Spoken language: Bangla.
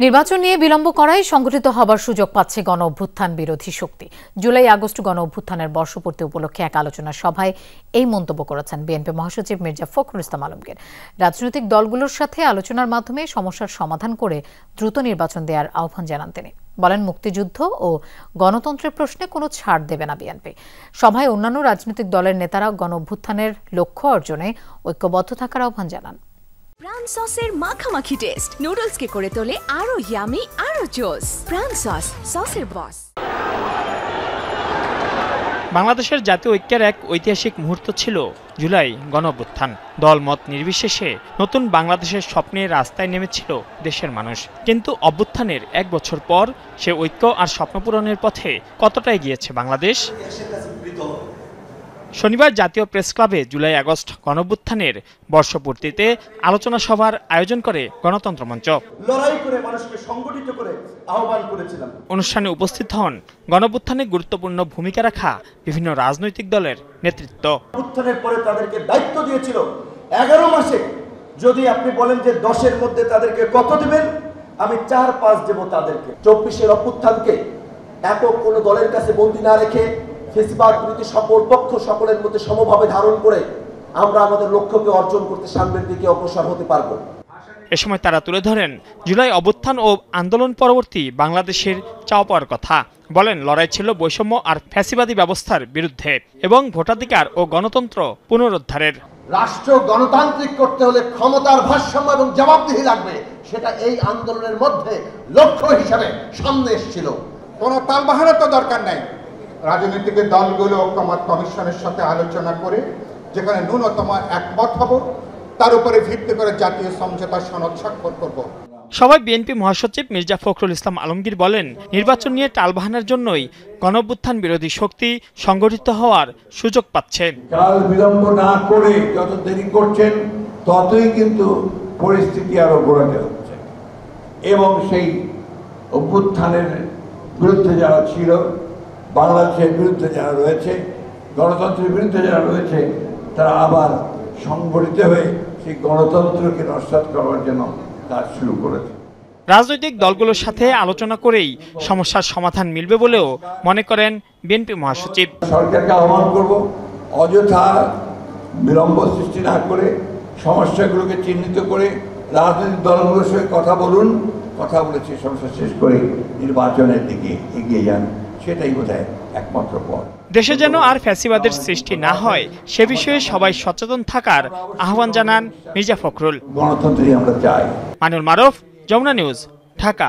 নির্বাচন নিয়ে বিলম্ব করায় সংগঠিত হবার সুযোগ পাচ্ছে গণ অভ্যুত্থান বিরোধী শক্তি। জুলাই আগস্ট গণ অভ্যুত্থানের বর্ষপূর্তি উপলক্ষে এক আলোচনা সভায় এই মন্তব্য করেছেন বিএনপি মহাসচিব মির্জা ফখরুল ইসলাম আলমগীর। রাজনৈতিক দলগুলোর সাথে আলোচনার মাধ্যমে সমস্যার সমাধান করে দ্রুত নির্বাচন দেওয়ার আহ্বান জানান তিনি। বলেন, মুক্তিযুদ্ধ ও গণতন্ত্রের প্রশ্নে কোনো ছাড় দেবে না বিএনপি। সভায় অন্যান্য রাজনৈতিক দলের নেতারা গণ অভ্যুত্থানের লক্ষ্য অর্জনে ঐক্যবদ্ধ থাকার আহ্বান জানান। প্রাণ সসের মাখামাখি টেস্ট নুডলসকে করে তোলে আরো ইয়ামি আরো জোস। প্রাণ সস, সসের বস। বাংলাদেশের জাতীয় ঐক্যের এক ঐতিহাসিক মুহূর্ত ছিল জুলাই গণঅভ্যুত্থান। দলমত নির্বিশেষে নতুন বাংলাদেশের স্বপ্নে রাস্তায় নেমেছিল দেশের মানুষ। কিন্তু অভ্যুত্থানের এক বছর পর সে ঐক্য আর স্বপ্ন পূরণের পথে কতটা এগিয়েছে বাংলাদেশ? শনিবার জাতীয় প্রেস ক্লাবে জুলাই আগস্ট গণঅভ্যুত্থানের বর্ষপূর্তিতে আলোচনা সভার আয়োজন করে গণতন্ত্র মঞ্চ। অনুষ্ঠানে উপস্থিত হন গণঅভ্যুত্থানে গুরুত্বপূর্ণ ভূমিকা রাখা বিভিন্ন রাজনৈতিক দলের নেতৃত্ব। অভ্যুত্থানের পরে তাদেরকে দায়িত্ব দিয়েছিল 11 মাসে। যদি আপনি বলেন যে 10-এর মধ্যে তাদেরকে কত দিবেন, আমি 4-5 দেব তাদেরকে। 24-এর অভ্যুত্থানকে একক কোনো দলের কাছে বন্দী না রেখে ফেসিবাদ বিরোধী সকল পক্ষ সকলের মধ্যে সমভাবে ধারণ করে আমরা আমাদের লক্ষ্যকে অর্জন করতে সামনের দিকে অগ্রসর হতে পারব। এ সময় তারা তুলে ধরেন জুলাই অভ্যুত্থান ও আন্দোলন পরবর্তী বাংলাদেশের চাওয়া পাওয়ার কথা। বলেন, লড়াই ছিল বৈষম্য আর ফ্যাসিবাদী ব্যবস্থার বিরুদ্ধে এবং ভোটাধিকার ও গণতন্ত্র পুনরুদ্ধারের। রাষ্ট্র গণতান্ত্রিক করতে হলে ক্ষমতার ভারসাম্য এবং জবাবদিহি লাগবে, সেটা এই আন্দোলনের মধ্যে লক্ষ্য হিসাবে সামনে এসেছিল। কোনো তালবাহারের তো দরকার নাই। রাজনৈতিক দলগুলো ঐক্যমত কমিশনের সাথে আলোচনা করে যেখানে ন্যূনতম একমত হব, তার উপরে ভিত্তি করে জাতীয় সমঝোতা সনদ স্বাক্ষর করব। সভায় বিএনপি মহাসচিব মির্জা ফখরুল ইসলাম আলমগীর বলেন, নির্বাচন নিয়ে টালবাহানার জন্যই গণঅভ্যুত্থান বিরোধী শক্তি সংগঠিত হওয়ার সুযোগ পাচ্ছে। কাল বিলম্ব না করে যত দেরি করছেন ততই কিন্তু পরিস্থিতি আরো ঘোরাতে হচ্ছে এবং সেই অভ্যুত্থানের বিরুদ্ধে যারা ছিল, বাংলাদেশের বিরুদ্ধে যারা রয়েছে, গণতন্ত্রের বিরুদ্ধে যারা রয়েছে, তারা আবার সংগঠিত হয়ে সেই গণতন্ত্রকে নস্যাৎ করার জন্য কাজ শুরু করেছে। রাজনৈতিক দলগুলোর সাথে আলোচনা করেই সমস্যার সমাধান মিলবে বলেও মনে করেন বিএনপি মহাসচিব। সরকারকে আহ্বান করব, অযথা বিলম্ব সৃষ্টি না করে সমস্যাগুলোকে চিহ্নিত করে রাজনৈতিক দলগুলোর সঙ্গে কথা বলুন, কথা বলে সেই সমস্যা শেষ করে নির্বাচনের দিকে এগিয়ে যান। সেটাই বোধহয় একমাত্র পথ। দেশে যেন আর ফ্যাসিবাদের সৃষ্টি না হয় সে বিষয়ে সবাই সচেতন থাকার আহ্বান জানান মির্জা ফখরুল। গণতন্ত্রই আমরা চাই। মানুল মারুফ, যমুনা নিউজ, ঢাকা।